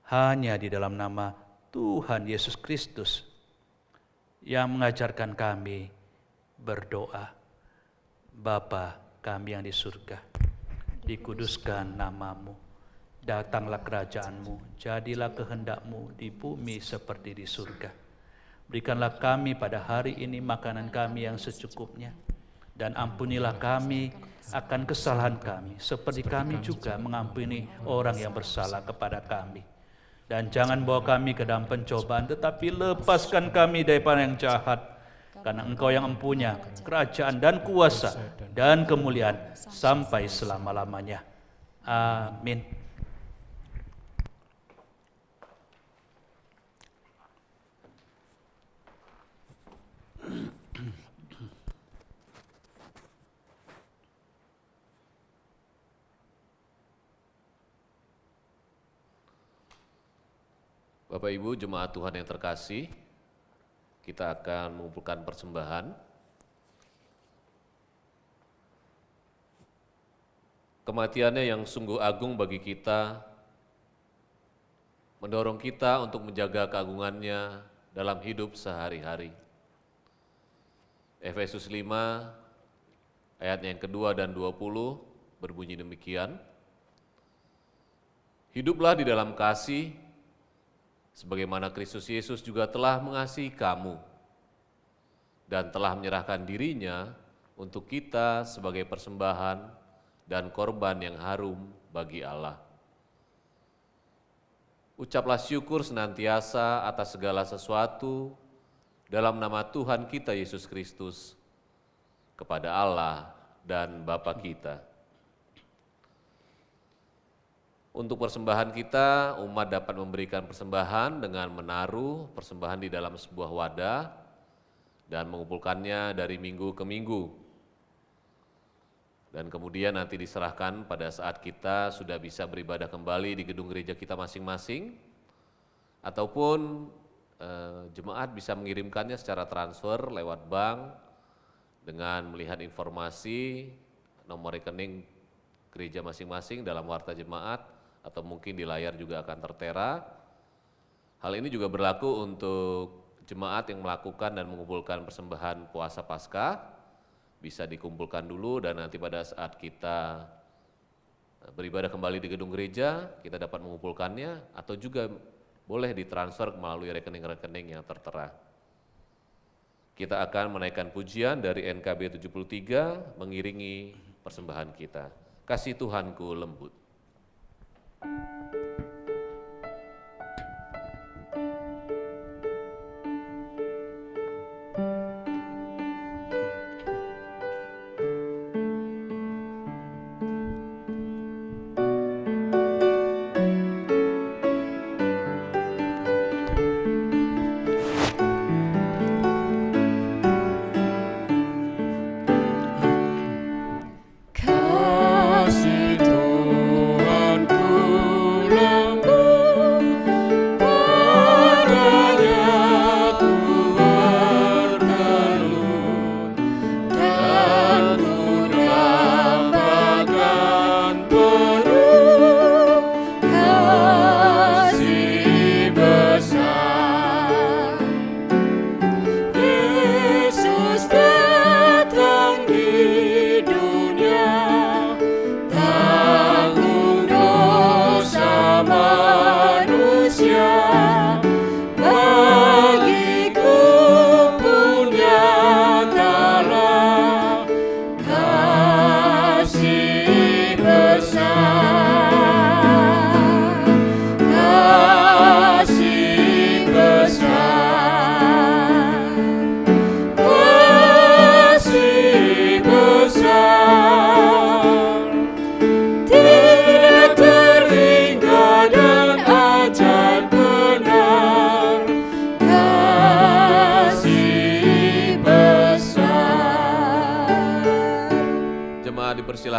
S2: hanya di dalam nama Tuhan Yesus Kristus yang mengajarkan kami berdoa. Bapa kami yang di surga, dikuduskan namamu, datanglah kerajaan-Mu, jadilah kehendak-Mu di bumi seperti di surga. Berikanlah kami pada hari ini makanan kami yang secukupnya, dan ampunilah kami akan kesalahan kami, seperti kami juga mengampuni orang yang bersalah kepada kami. Dan jangan bawa kami ke dalam pencobaan, tetapi lepaskan kami daripada yang jahat, karena Engkau yang mempunyai kerajaan dan kuasa dan kemuliaan sampai selama-lamanya. Amin.
S1: Bapak Ibu jemaat Tuhan yang terkasih, kita akan mengumpulkan persembahan. Kematiannya yang sungguh agung bagi kita, mendorong kita untuk menjaga keagungannya dalam hidup sehari-hari. Efesus 5 ayatnya yang kedua dan 20 berbunyi demikian. Hiduplah di dalam kasih, sebagaimana Kristus Yesus juga telah mengasihi kamu dan telah menyerahkan dirinya untuk kita sebagai persembahan dan korban yang harum bagi Allah. Ucaplah syukur senantiasa atas segala sesuatu dalam nama Tuhan kita Yesus Kristus kepada Allah dan Bapa kita. Untuk persembahan kita, umat dapat memberikan persembahan dengan menaruh persembahan di dalam sebuah wadah dan mengumpulkannya dari minggu ke minggu. Dan kemudian nanti diserahkan pada saat kita sudah bisa beribadah kembali di gedung gereja kita masing-masing, ataupun jemaat bisa mengirimkannya secara transfer lewat bank dengan melihat informasi nomor rekening gereja masing-masing dalam warta jemaat, atau mungkin di layar juga akan tertera. Hal ini juga berlaku untuk jemaat yang melakukan dan mengumpulkan persembahan puasa Paskah, bisa dikumpulkan dulu dan nanti pada saat kita beribadah kembali di gedung gereja, kita dapat mengumpulkannya, atau juga boleh ditransfer melalui rekening-rekening yang tertera. Kita akan menaikkan pujian dari NKB 73 mengiringi persembahan kita. Kasih Tuhanku lembut.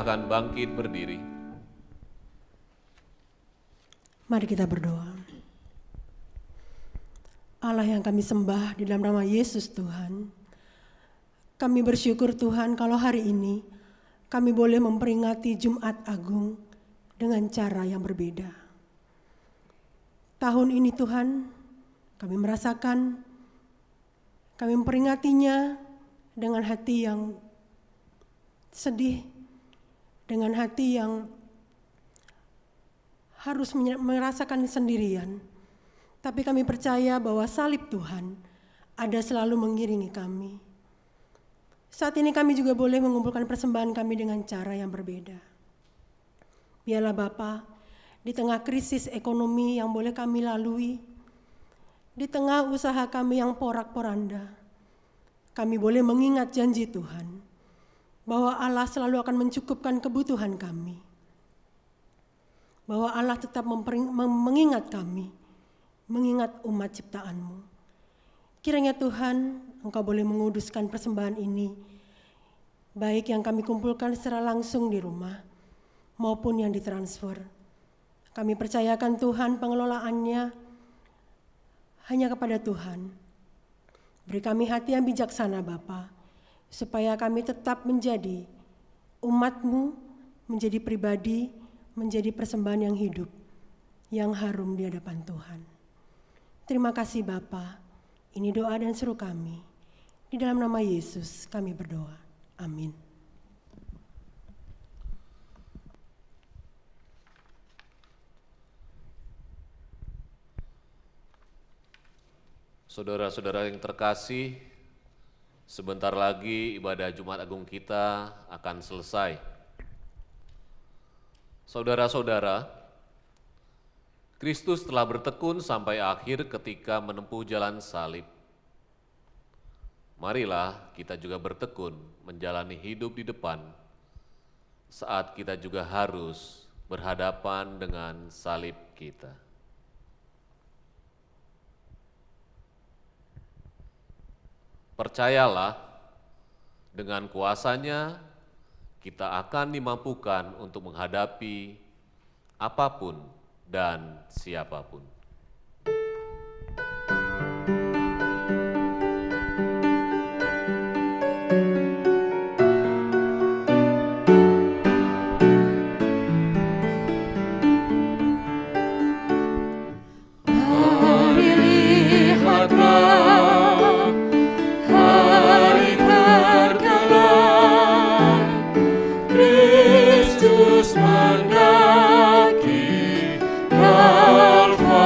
S1: Silahkan bangkit berdiri.
S3: Mari kita berdoa. Allah yang kami sembah di dalam nama Yesus Tuhan, kami bersyukur Tuhan kalau hari ini kami boleh memperingati Jumat Agung dengan cara yang berbeda. Tahun ini Tuhan, kami merasakan, kami memperingatinya dengan hati yang sedih, dengan hati yang harus merasakan sendirian. Tapi kami percaya bahwa salib Tuhan ada selalu mengiringi kami. Saat ini kami juga boleh mengumpulkan persembahan kami dengan cara yang berbeda. Biarlah Bapa, di tengah krisis ekonomi yang boleh kami lalui, di tengah usaha kami yang porak-poranda, kami boleh mengingat janji Tuhan bahwa Allah selalu akan mencukupkan kebutuhan kami. Bahwa Allah tetap mengingat kami, mengingat umat ciptaan-Mu. Kiranya Tuhan, Engkau boleh menguduskan persembahan ini, baik yang kami kumpulkan secara langsung di rumah, maupun yang ditransfer. Kami percayakan Tuhan pengelolaannya hanya kepada Tuhan. Beri kami hati yang bijaksana Bapa, supaya kami tetap menjadi umat-Mu, menjadi pribadi, menjadi persembahan yang hidup, yang harum di hadapan Tuhan. Terima kasih Bapa. Ini doa dan seru kami. Di dalam nama Yesus kami berdoa. Amin.
S1: Saudara-saudara yang terkasih, sebentar lagi ibadah Jumat Agung kita akan selesai. Saudara-saudara, Kristus telah bertekun sampai akhir ketika menempuh jalan salib. Marilah kita juga bertekun menjalani hidup di depan saat kita juga harus berhadapan dengan salib kita. Percayalah, dengan kuasa-Nya kita akan dimampukan untuk menghadapi apapun dan siapapun.
S4: Mari lihatlah hari tergelam, Kristus mendaki Kalvari,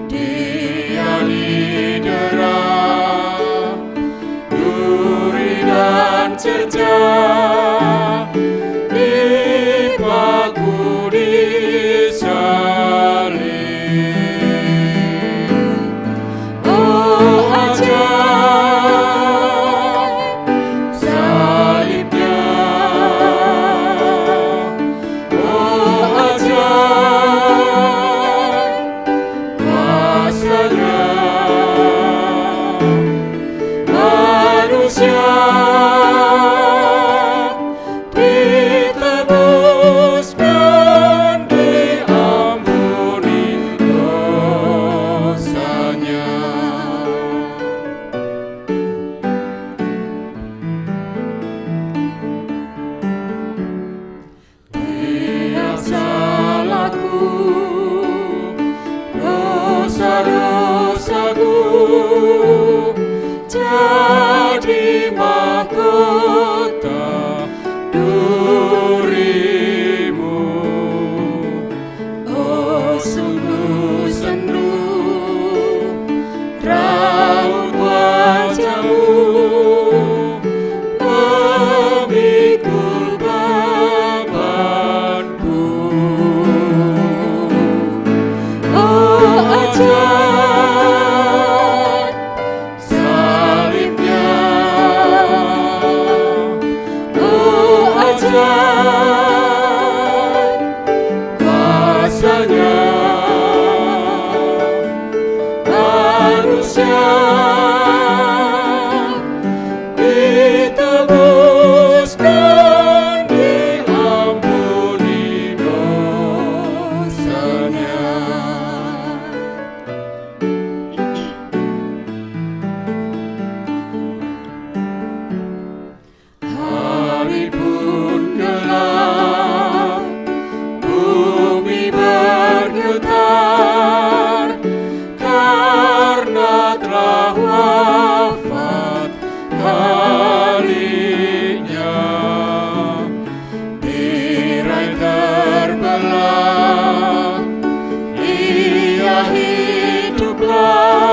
S4: Dia didera, duri dan cerca, dipaku di salib. Oh ajaib salibnya, oh ajaib kuasanya, manusia ditebus dan diampuni dosanya. Tiap salahku, dosa-dosaku jadi mahkota duri-Mu. Oh sungguh sendu raut wajah-Mu, memikul bebanku. Oh ajaib salibnya, oh ajaib kuasanya, manusia ditebus Hari pun gelap, bumi bergetar, karena telah wafat Kalinya. Tirai terbelah, Ia hiduplah,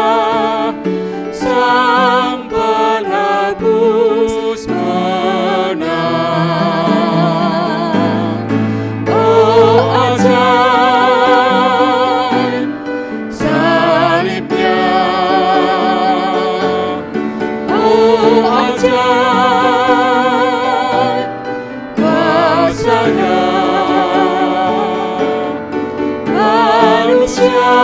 S4: Sang Penebus menang. Oh ajaib salibnya, oh ajaib kuasanya. Manusia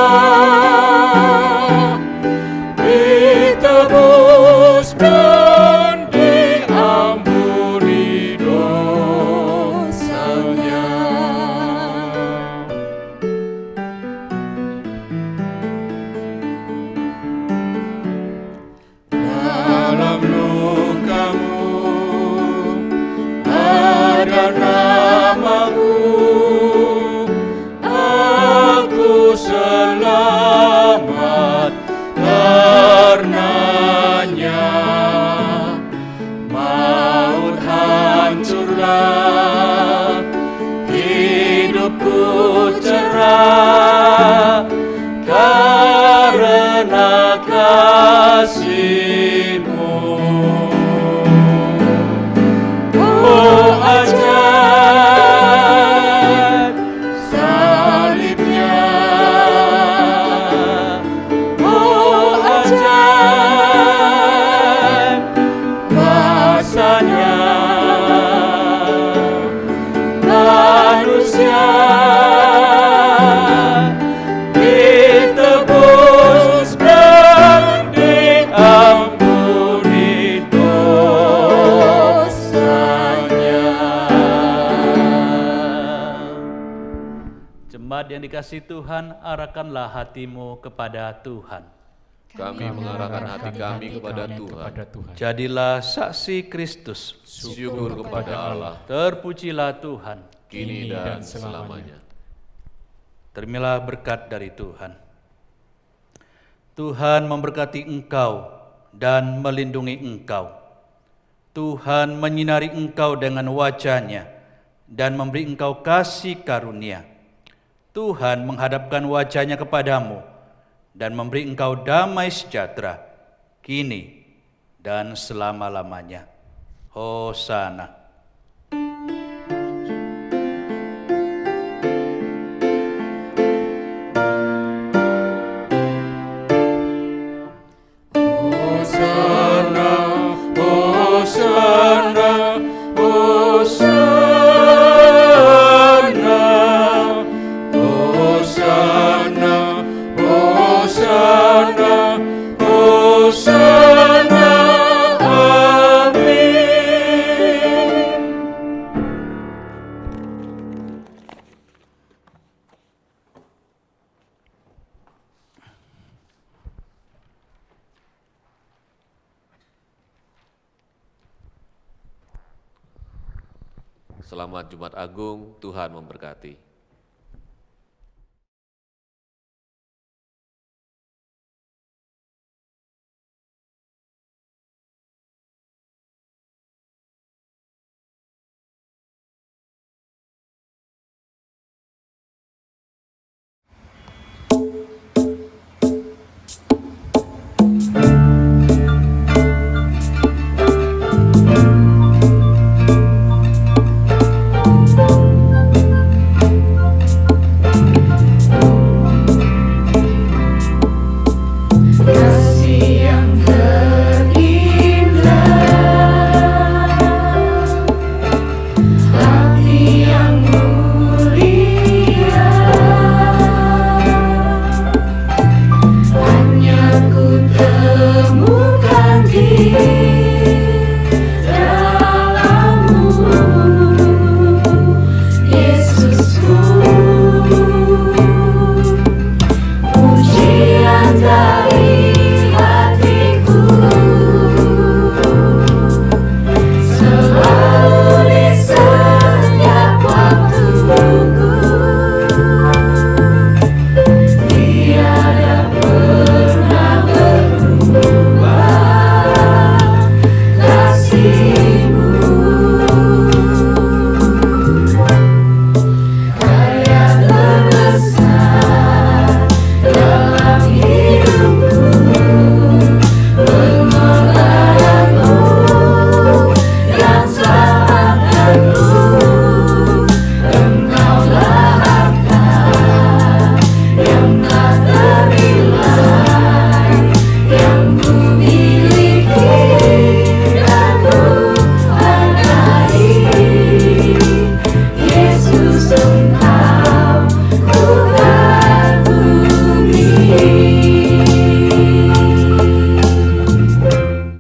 S4: ditebus dan diampuni dosanya. Dalam lukamu ada namamu, aku selamat karenanya. Maut hancurlah, hidupku cerah, karena kasih-Mu. Oh ajaib salibnya, oh ajaib kuasanya. Manusia ditebus dan diampuni dosanya.
S2: Jemaat yang dikasihi Tuhan, arahkanlah hatimu kepada Tuhan.
S1: Kami mengarahkan hati kami kepada Tuhan.
S2: Jadilah saksi Kristus.
S1: Syukur kepada Allah,
S2: Terpujilah Tuhan.
S1: kini dan selamanya.
S2: Terimalah berkat dari Tuhan. Tuhan memberkati engkau dan melindungi engkau. Tuhan menyinari engkau dengan wajah-Nya dan memberi engkau kasih karunia. Tuhan menghadapkan wajah-Nya kepadamu dan memberi engkau damai sejahtera, kini dan selama-lamanya. Hosana.
S4: Hosana, Hosana, Hosana, Hosana, Hosana, Hosana, amin.
S1: Selamat Jumat Agung, Tuhan memberkati.